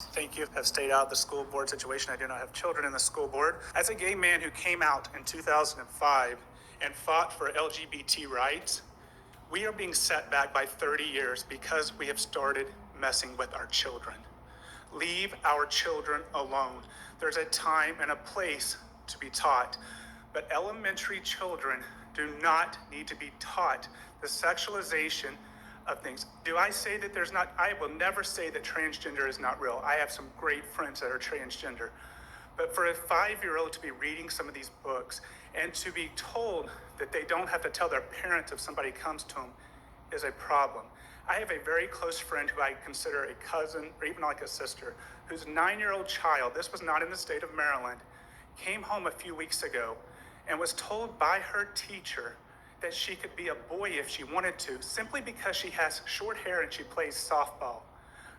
Thank you. Have stayed out of the school board situation. I do not have children in the school board. As a gay man who came out in 2005 and fought for LGBT rights, we are being set back by 30 years because we have started messing with our children. Leave our children alone. There's a time and a place to be taught, but elementary children do not need to be taught the sexualization of things. Do I say that there's not? I will never say that transgender is not real. I have some great friends that are transgender. But for a 5-year-old to be reading some of these books and to be told that they don't have to tell their parents if somebody comes to them is a problem. I have a very close friend who I consider a cousin or even like a sister, whose 9-year-old child, this was not in the state of Maryland, came home a few weeks ago and was told by her teacher that she could be a boy if she wanted to, simply because she has short hair and she plays softball.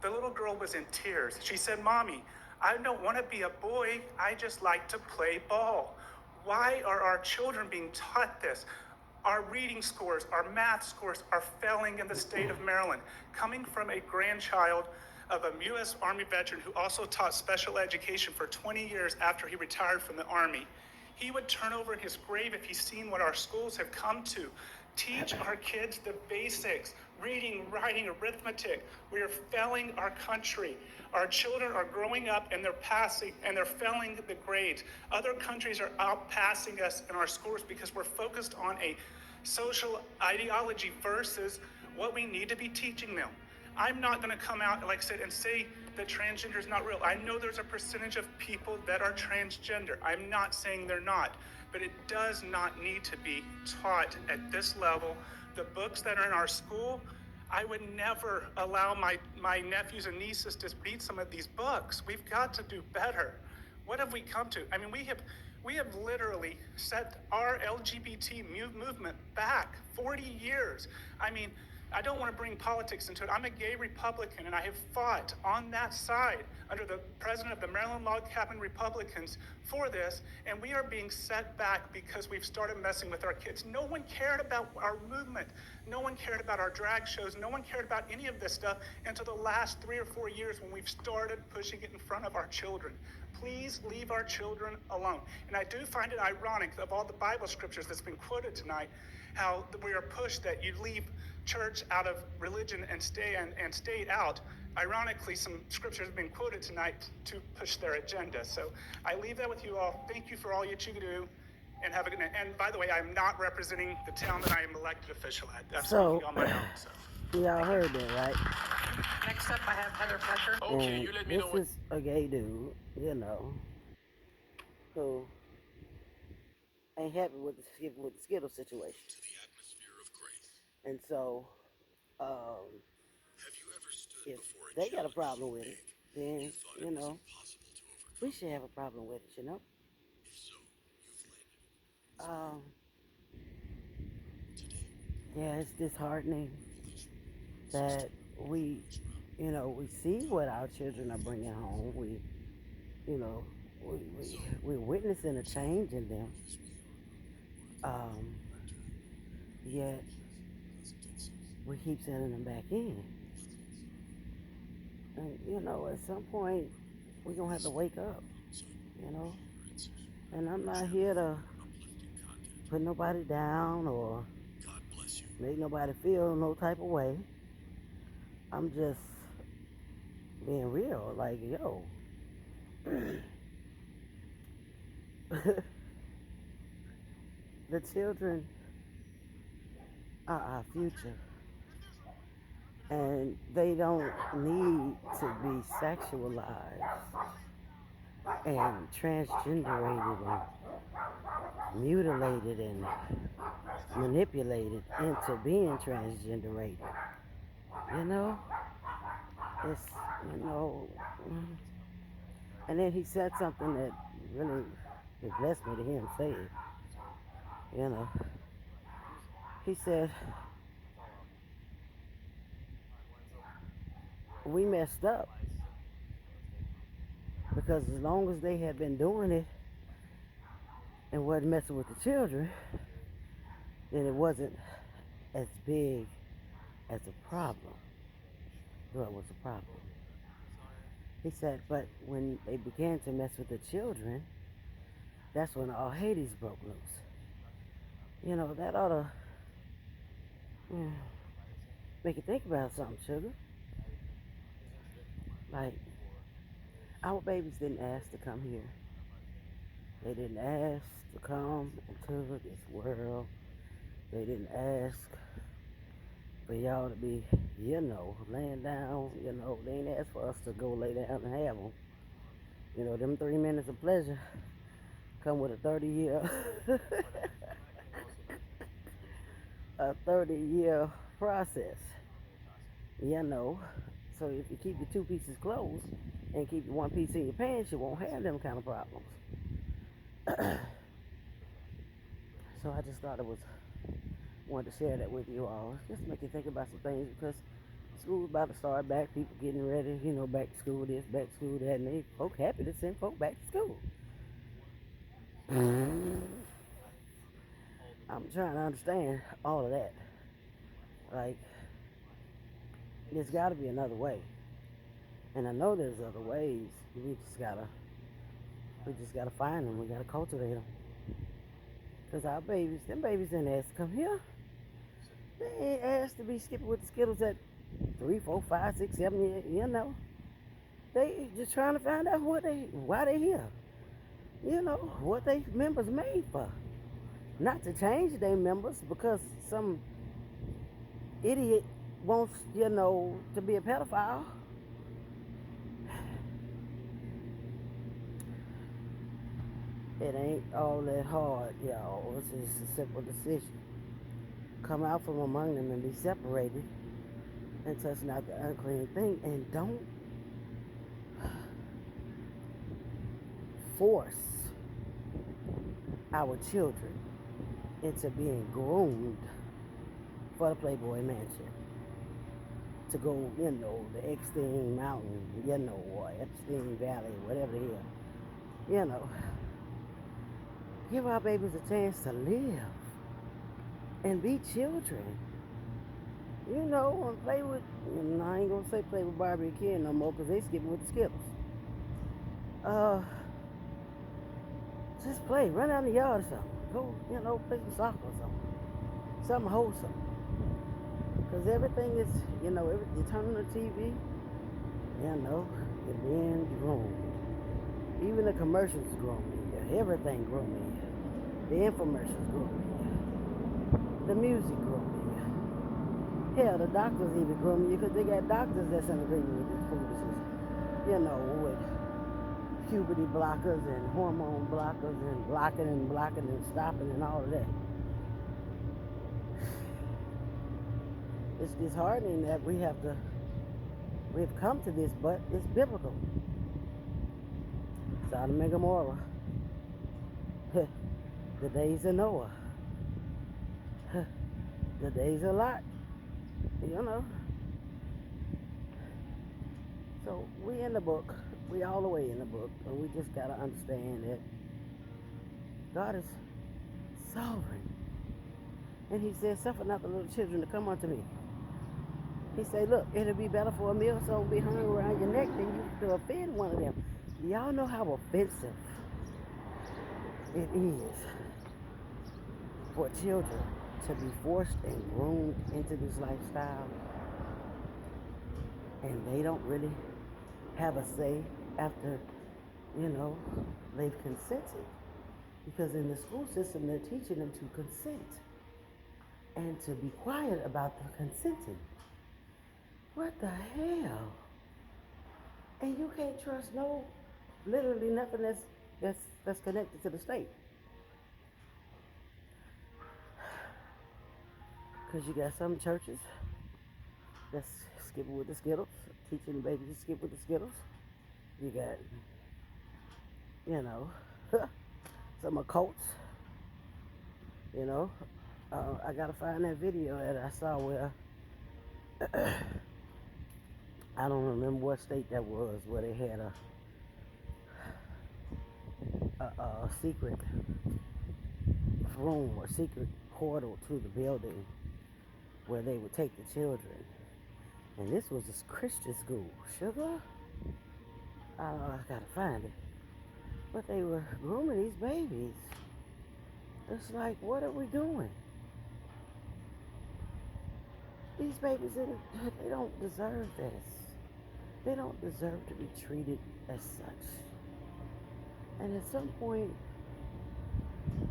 The little girl was in tears. She said, "Mommy, I don't want to be a boy. I just like to play ball." Why are our children being taught this? Our reading scores, our math scores are failing in the state of Maryland. Coming from a grandchild of a U.S. Army veteran who also taught special education for 20 years after he retired from the Army, he would turn over in his grave if he's seen what our schools have come to. Teach our kids the basics, reading, writing, arithmetic. We are failing our country. Our children are growing up and they're passing and they're failing the grades. Other countries are outpassing us in our scores because we're focused on a social ideology versus what we need to be teaching them. I'm not going to come out, like I said, and say that transgender is not real. I know there's a percentage of people that are transgender. I'm not saying they're not, but it does not need to be taught at this level. The books that are in our school, I would never allow my nephews and nieces to read some of these books. We've got to do better. What have we come to? I mean, we have literally set our LGBT movement back 40 years. I mean, I don't want to bring politics into it. I'm a gay Republican, and I have fought on that side under the president of the Maryland Log Cabin Republicans for this, and we are being set back because we've started messing with our kids. No one cared about our movement. No one cared about our drag shows. No one cared about any of this stuff until the last 3 or 4 years when we've started pushing it in front of our children. Please leave our children alone. And I do find it ironic, of all the Bible scriptures that's been quoted tonight, how we are pushed that you leave church out of religion and state out. Ironically, some scriptures have been quoted tonight to push their agenda. So I leave that with you all. Thank you for all that you do, and have a good night. And by the way, I'm not representing the town that I am elected official at. That's speaking on my own. So y'all heard that, right? Next up, I have Heather Fletcher. Okay, and you let me know. This is a gay dude, you know, who ain't happy with the Skittle situation. To the atmosphere of grace. And so, Have you ever stood if before a they got a challenge problem so with big it, then, you thought you it was know, impossible to overcome? we should have a problem with it, you know? If so, you've landed. Today, Yeah, it's disheartening that we, you know, we see what our children are bringing home. We, you know, we're witnessing a change in them. Yet we keep sending them back in. And, you know, at some point, we're going to have to wake up, you know? And I'm not here to put nobody down or make nobody feel no type of way. I'm just being real, like, yo. The children are our future. And they don't need to be sexualized and transgenderated and mutilated and manipulated into being transgenderated. You know? It's, you know. And then he said something that really, it blessed me to hear him say it. You know? He said, we messed up because as long as they had been doing it and wasn't messing with the children, then it wasn't as big as a problem. Though it was a problem. He said, but when they began to mess with the children, that's when all Hades broke loose. You know, that ought to make you think about something, sugar. Like, our babies didn't ask to come here. They didn't ask to come into this world. They didn't ask for y'all to be, laying down. They ain't ask for us to go lay down and have them. Them 3 minutes of pleasure come with a 30-year, a 30-year process. So if you keep your two pieces closed and keep your one piece in your pants, you won't have them kind of problems. So I just thought wanted to share that with you all. Just make you think about some things because school's about to start back. People getting ready, back to school this, back to school that, and they folk happy to send folk back to school. I'm trying to understand all of that. Like, there's got to be another way, and I know there's other ways. We just gotta find them. We gotta cultivate them. Cause our babies, them babies didn't ask to come here. They ain't asked to be skipping with the Skittles at 3, 4, 5, 6, 7 years. They just trying to find out why they here. What they members made for. Not to change their members because some idiot wants, to be a pedophile. It ain't all that hard, y'all. It's just a simple decision. Come out from among them and be separated and touch not the unclean thing, and don't force our children into being groomed for the Playboy Mansion. To go, the Epstein Mountain, or Epstein Valley, whatever the hell. Give our babies a chance to live and be children. And play with, I ain't gonna say play with Barbie and Ken no more because they skipping with the Skittles. Just play, run out in the yard or something. Go, play some soccer or something. Something wholesome. Because everything is, you turn on the TV, you're being groomed. Even the commercials groom you. Everything groom you. The infomercials groom you. The music groom you. Hell, the doctors even groom you because they got doctors that's in agreement with this foolishness. With puberty blockers and hormone blockers and blocking and stopping and all of that. It's disheartening that we've come to this, but it's biblical. Sodom and Gomorrah. The days of Noah. The days of Lot. So we in the book. We all the way in the book. But we just got to understand that God is sovereign. And he said, suffer not the little children to come unto me. He said, look, it'll be better for a millstone to be hung around your neck than you to offend one of them. Y'all know how offensive it is for children to be forced and groomed into this lifestyle, and they don't really have a say after, they've consented. Because in the school system, they're teaching them to consent and to be quiet about the consenting. What the hell? And you can't trust literally nothing that's connected to the state. Because you got some churches that's skipping with the Skittles, teaching the babies to skip with the Skittles. You got, some occults, I gotta find that video that I saw where, I don't remember what state that was, where they had a secret room or secret portal to the building where they would take the children. And this was a Christian school, sugar. I gotta find it. But they were grooming these babies. It's like, what are we doing? These babies, they don't deserve this. They don't deserve to be treated as such. And at some point,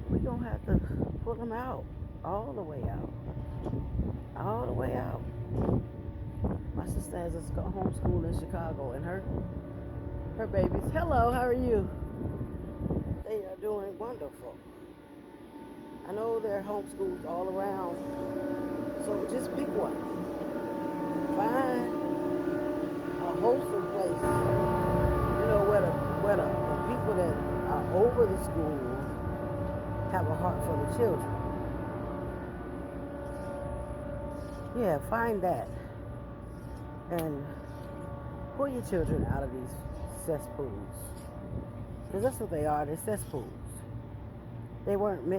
we're going to have to pull them out. All the way out. All the way out. My sister has a homeschool in Chicago, and her babies, hello, how are you? They are doing wonderful. I know there are homeschools all around, so just pick one. Find a wholesome place, where the people that are over the school have a heart for the children. Yeah, find that. And pull your children out of these cesspools. Because that's what they are, they're cesspools. They weren't meant